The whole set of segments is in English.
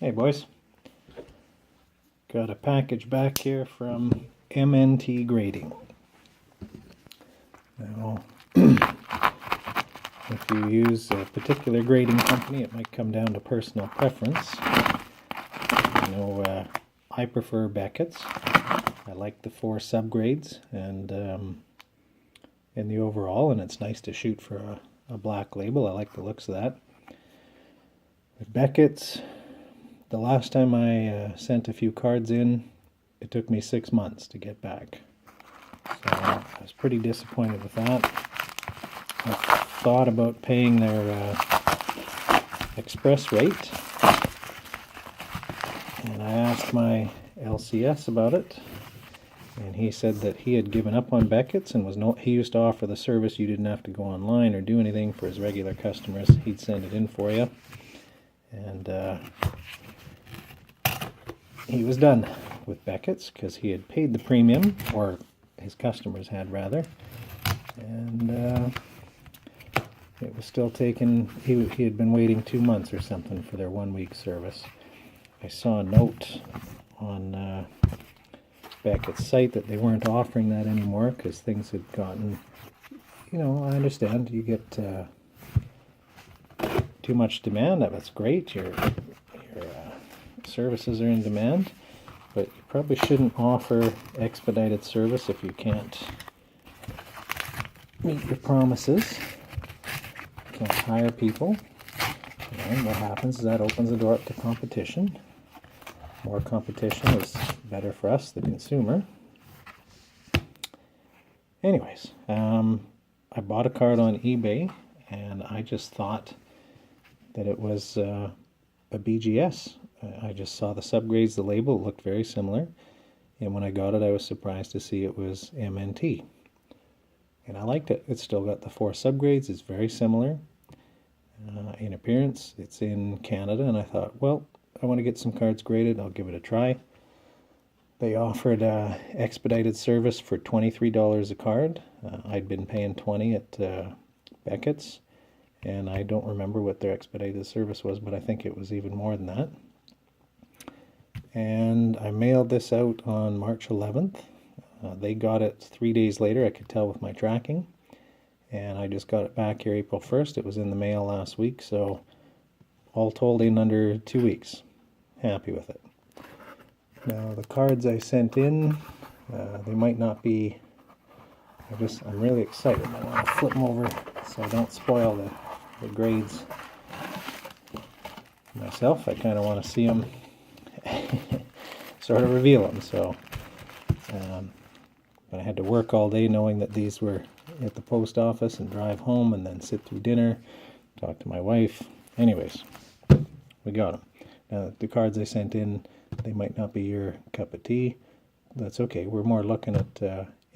Hey boys, got a package back here from MNT Grading. Now, if you use a particular grading company, it might come down to personal preference. I prefer Becketts. I like the 4 subgrades and in the overall, and it's nice to shoot for a black label. I like the looks of that. With Becketts, the last time I sent a few cards in, it took me 6 months to get back. So I was pretty disappointed with that. I thought about paying their express rate, and I asked my LCS about it, and he said that he had given up on Becketts and he used to offer the service. You didn't have to go online or do anything for his regular customers. He'd send it in for you, and he was done with Becketts because he had paid the premium, or his customers had rather, and it was still taking, he had been waiting 2 months or something for their 1-week service. I saw a note on Beckett's site that they weren't offering that anymore because things had gotten, I understand you get too much demand. That's great, your services are in demand, but you probably shouldn't offer expedited service if you can't meet your promises. You can't hire people. And what happens is that opens the door up to competition. More competition is better for us, the consumer. Anyways, I bought a card on eBay, and I just thought that it was a BGS. I just saw the subgrades, the label looked very similar, and when I got it I was surprised to see it was MNT. And I liked it. It's still got the 4 subgrades, it's very similar in appearance. It's in Canada, and I thought, well, I want to get some cards graded, I'll give it a try. They offered expedited service for $23 a card. I'd been paying $20 at Becketts, and I don't remember what their expedited service was, but I think it was even more than that. And I mailed this out on March 11th. They got it 3 days later, I could tell with my tracking. And I just got it back here April 1st. It was in the mail last week, so all told in under 2 weeks. Happy with it. Now the cards I sent in, they might not be, I'm really excited. I want to flip them over so I don't spoil the grades myself. I kind of want to see them sort of reveal them. So but I had to work all day knowing that these were at the post office and drive home and then sit through dinner, talk to my wife. Anyways, we got them. Now the cards I sent in, they might not be your cup of tea. That's okay. We're more looking at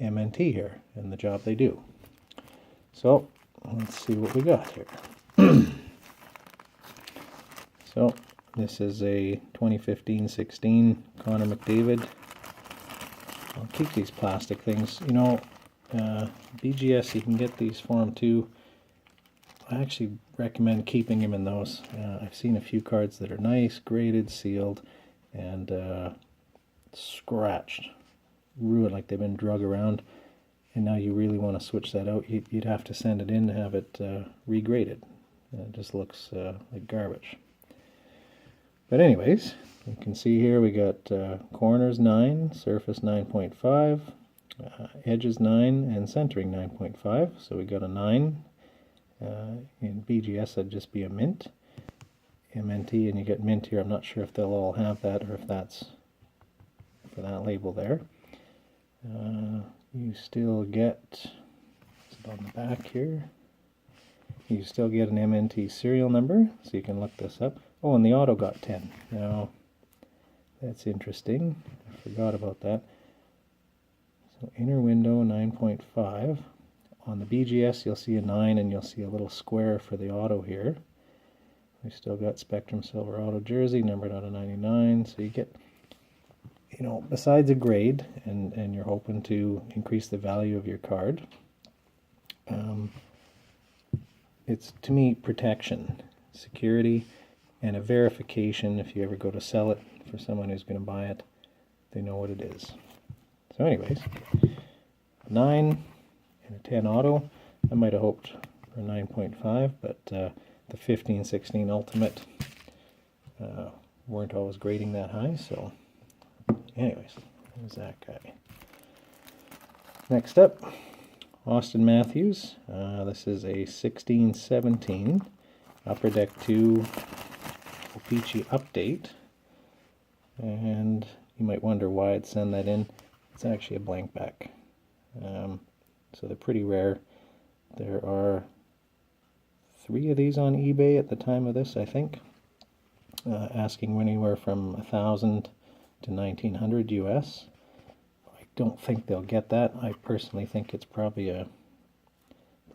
MNT here and the job they do. So let's see what we got here. So this is a 2015-16 Connor McDavid. I'll keep these plastic things. BGS, you can get these for them too. I actually recommend keeping them in those. I've seen a few cards that are nice, graded, sealed, and scratched, ruined, like they've been drug around, and now you really want to switch that out. You'd have to send it in to have it regraded. It just looks like garbage. But anyways, you can see here we got corners 9, surface 9.5, edges 9, and centering 9.5. So we got a 9. In BGS, that'd just be a mint. MNT, and you get mint here. I'm not sure if they'll all have that or if that's for that label there. You still get, is it on the back here? You still get an MNT serial number, so you can look this up. Oh, and the auto got 10. Now, that's interesting. I forgot about that. So inner window 9.5. On the BGS, you'll see a 9, and you'll see a little square for the auto here. We still got Spectrum Silver Auto Jersey, numbered out of 99. So you get, besides a grade, and you're hoping to increase the value of your card, it's, to me, protection, security, and a verification if you ever go to sell it for someone who's going to buy it. They know what it is. So anyways, 9 and a 10 auto. I might have hoped for 9.5, but the 15-16 Ultimate weren't always grading that high, so anyways, there's that guy. Next up, Austin Matthews. This is a 16-17 Upper Deck 2 O-Pee-Chee update, and you might wonder why I'd send that in. It's actually a blank back. So they're pretty rare. There are 3 of these on eBay at the time of this, I think, asking anywhere from $1,000 to $1,900 US. I don't think they'll get that. I personally think it's probably a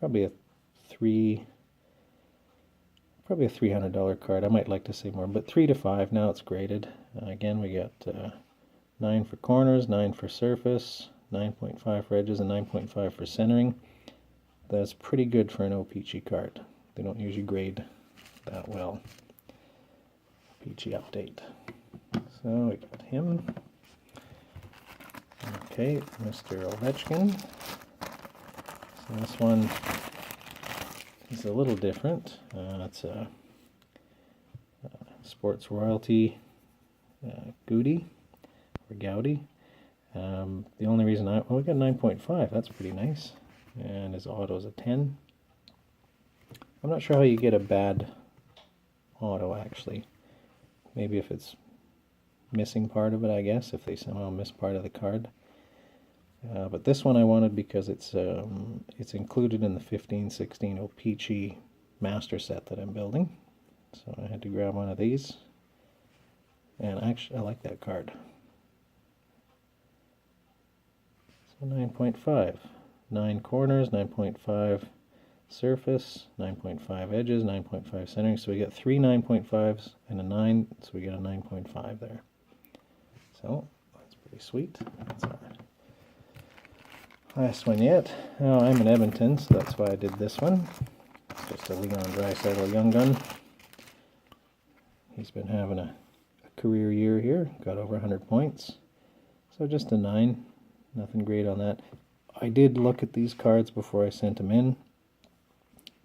$300 card. I might like to say more, but 3 to 5. Now it's graded. Again, we got 9 for corners, 9 for surface, 9.5 for edges, and 9.5 for centering. That's pretty good for an O-Pee-Chee card. They don't usually grade that well. O-Pee-Chee update. So we got him. Okay, Mr. Ovechkin. So this one is a little different. It's a Sports Royalty Goody or Gowdy. The only reason we got 9.5. That's pretty nice. And his auto's a 10. I'm not sure how you get a bad auto, actually. Maybe if it's missing part of it, I guess, if they somehow miss part of the card. But this one I wanted because it's included in the 15-16 O-Pee-Chee master set that I'm building. So I had to grab one of these. And actually, I like that card. So 9.5. 9 corners, 9.5 surface, 9.5 edges, 9.5 centering. So we got 3 9.5s and a 9, so we got a 9.5 there. So that's pretty sweet. That's our last one yet. Now I'm in Edmonton, so that's why I did this one. It's just a Leon Draisaitl Young Gun. He's been having a career year here, got over 100 points. So just a 9, nothing great on that. I did look at these cards before I sent them in,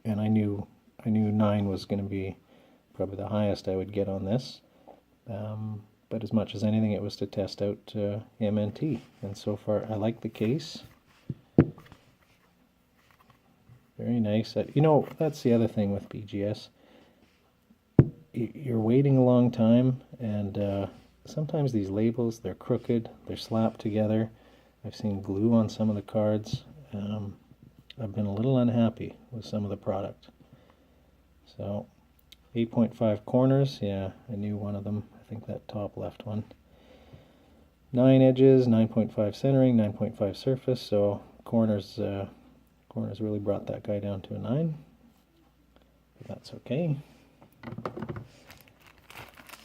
and I knew 9 was going to be probably the highest I would get on this. But as much as anything, it was to test out MNT, and so far I like the case. Very nice. You know, that's the other thing with BGS. You're waiting a long time, and sometimes these labels, they're crooked, they're slapped together. I've seen glue on some of the cards. I've been a little unhappy with some of the product. So 8.5 corners, yeah, I knew one of them. I think that top left one. 9 edges, 9.5 centering, 9.5 surface. So corners really brought that guy down to a 9. But that's okay.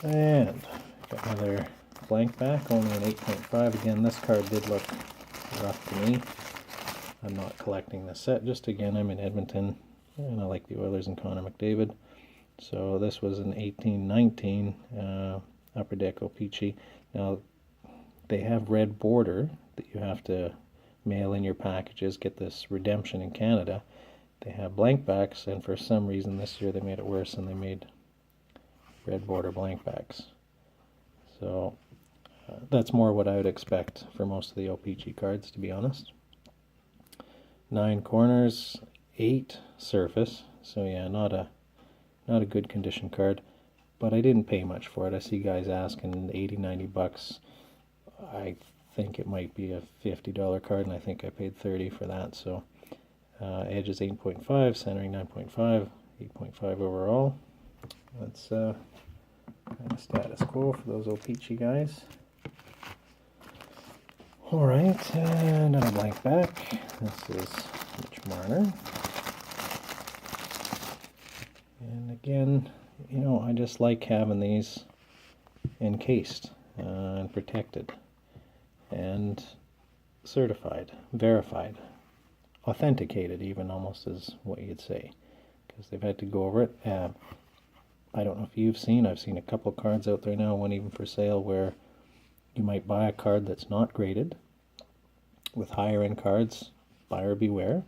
And got another blank back, only an 8.5. Again, this card did look rough to me. I'm not collecting this set. Just again, I'm in Edmonton, and I like the Oilers and Connor McDavid. So this was an 18-19 Upper Deck O-Pee-Chee. Now, they have red border that you have to mail in your packages, get this redemption in Canada. They have blank backs, and for some reason this year they made it worse, and they made red border blank backs. So that's more what I would expect for most of the O-Pee-Chee cards, to be honest. 9 corners, 8 surface. So yeah, not a good condition card, but I didn't pay much for it. I see guys asking 80, 90 bucks. I think it might be a $50 card, and I think I paid 30 for that. So edge is 8.5, centering 9.5, 8.5 overall. That's kind of status quo for those O-Pee-Chee guys. Alright, another blank back. This is Mitch Marner. And again, you know, I just like having these encased and protected and certified, verified, authenticated even, almost is what you'd say, because they've had to go over it. I don't know if you've seen, I've seen a couple cards out there now, one even for sale, where you might buy a card that's not graded. With higher end cards, buyer beware.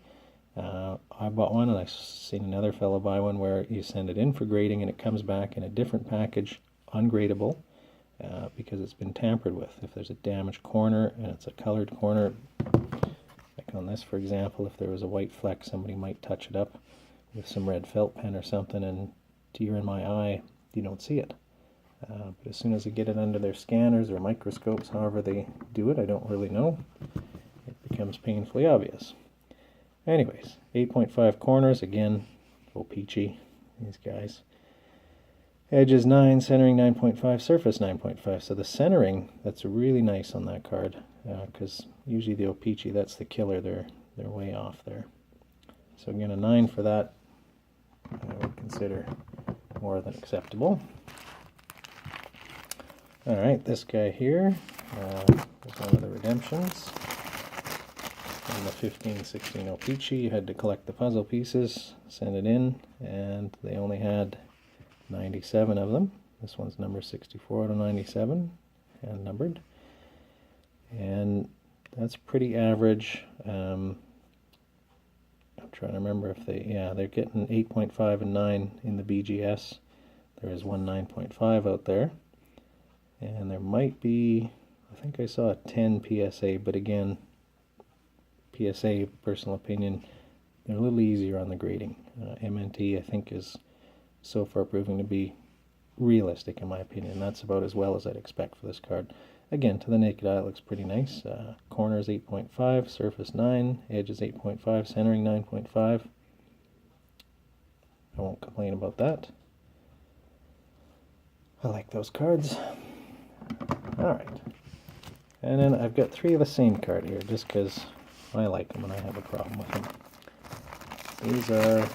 I bought one, and I've seen another fellow buy one where you send it in for grading and it comes back in a different package, ungradable, because it's been tampered with. If there's a damaged corner and it's a colored corner, like on this for example, if there was a white fleck, somebody might touch it up with some red felt pen or something, and to your and my eye, you don't see it. But as soon as they get it under their scanners or microscopes, however they do it, I don't really know, it becomes painfully obvious. Anyways, 8.5 corners, again, oh peachy, these guys. Edges 9, centering 9.5, surface 9.5. So the centering, that's really nice on that card, because usually the O-Peachy, that's the killer. They're way off there. So again, a 9 for that, I would consider more than acceptable. All right, this guy here was one of the redemptions. In the 15-16 O-Peachy, you had to collect the puzzle pieces, send it in, and they only had 97 of them. This one's number 64 out of 97, hand numbered. And that's pretty average. I'm trying to remember if they're getting 8.5 and 9 in the BGS. There is one 9.5 out there. And there might be, I think I saw a 10 PSA, but again, PSA, personal opinion, they're a little easier on the grading. MNT, I think, is so far proving to be realistic in my opinion. That's about as well as I'd expect for this card. Again, to the naked eye, it looks pretty nice. Corners 8.5, surface 9, edges 8.5, centering 9.5. I won't complain about that. I like those cards. Alright. And then I've got 3 of the same card here, just because I like them and I have a problem with them. These are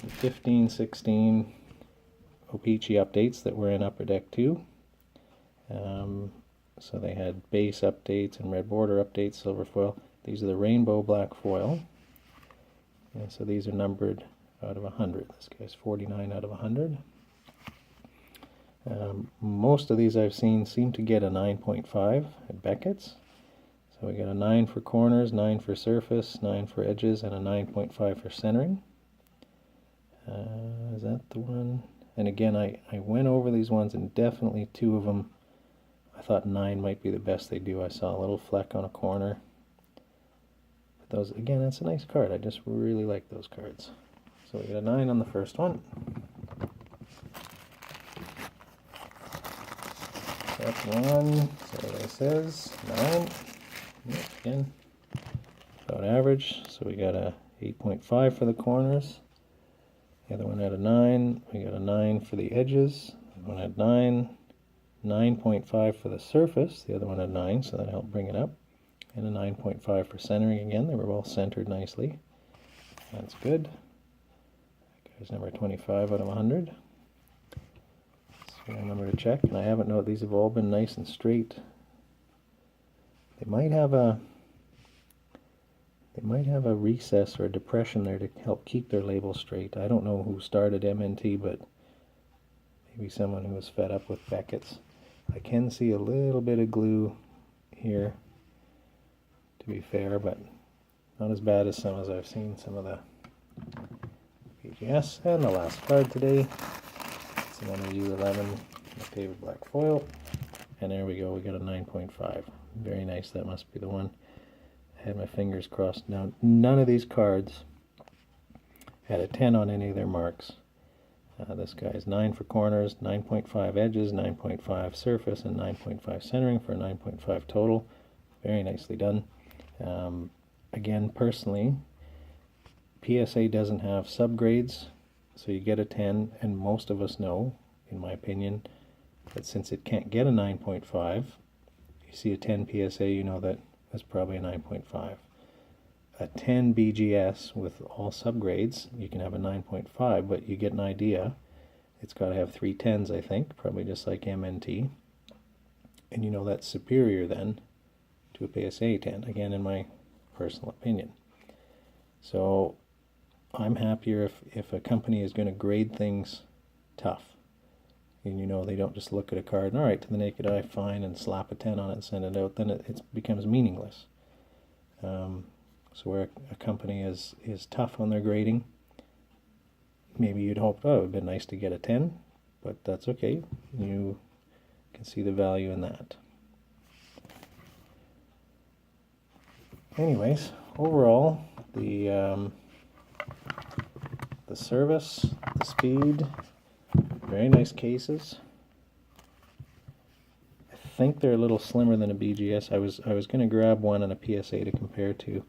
the 15-16 O-Peachy updates that were in Upper Deck 2. So they had base updates and red border updates, silver foil. These are the rainbow black foil. And so these are numbered out of 100. This guy's 49 out of 100. Most of these I've seen seem to get a 9.5 at Becketts. So we got a 9 for corners, 9 for surface, 9 for edges, and a 9.5 for centering. Is that the one? And again, I went over these ones, and definitely 2 of them, I thought 9 might be the best they do. I saw a little fleck on a corner. But those, again, that's a nice card. I just really like those cards. So we got a 9 on the first one. That's 1, so it says 9. Again, about average. So we got a 8.5 for the corners. The other one had a 9. We got a 9 for the edges. The one had 9. 9.5 for the surface. The other one had 9, so that helped bring it up. And a 9.5 for centering again. They were both centered nicely. That's good. That guy's number 25 out of 100. So number to check. And I haven't noted, these have all been nice and straight. They might have a recess or a depression there to help keep their label straight. I don't know who started MNT, but maybe someone who was fed up with Becketts. I can see a little bit of glue here, to be fair, but not as bad as some as I've seen some of the BGS. And the last card today, it's an MU11, my favorite black foil. And there we go, we got a 9.5. Very nice, that must be the one. I had my fingers crossed. Now, none of these cards had a 10 on any of their marks. This guy's 9 for corners, 9.5 edges, 9.5 surface, and 9.5 centering for a 9.5 total. Very nicely done. Again, personally, PSA doesn't have subgrades, so you get a 10, and most of us know, in my opinion, that since it can't get a 9.5, you see a 10 PSA, you know that that's probably a 9.5. A 10 BGS with all subgrades, you can have a 9.5, but you get an idea. It's got to have 3 10s, I think, probably just like MNT. And you know that's superior then to a PSA 10, again, in my personal opinion. So I'm happier if a company is going to grade things tough. And you know, they don't just look at a card and, all right, to the naked eye, fine, and slap a 10 on it and send it out. Then it becomes meaningless. So where a company is tough on their grading, maybe you'd hope, oh, it would be nice to get a 10, but that's okay. You can see the value in that. Anyways, overall, the service, the speed, very nice cases. I think they're a little slimmer than a BGS. I was going to grab one and a PSA to compare to.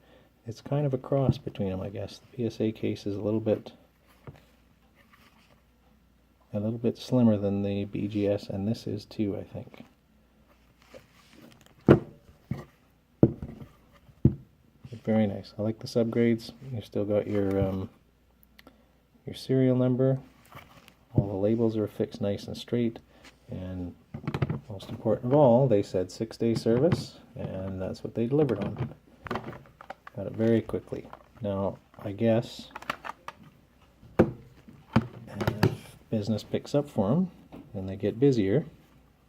It's kind of a cross between them, I guess. The PSA case is a little bit slimmer than the BGS, and this is too, I think. But very nice. I like the subgrades. You've still got your serial number. All the labels are fixed nice and straight, and most important of all, they said 6-day service, and that's what they delivered on. Got it very quickly. Now, I guess if business picks up for them and they get busier,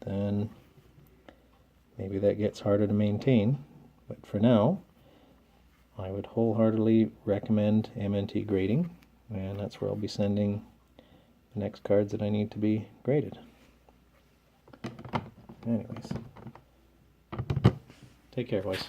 then maybe that gets harder to maintain. But for now, I would wholeheartedly recommend MNT Grading, and that's where I'll be sending the next cards that I need to be graded. Anyways, take care, boys.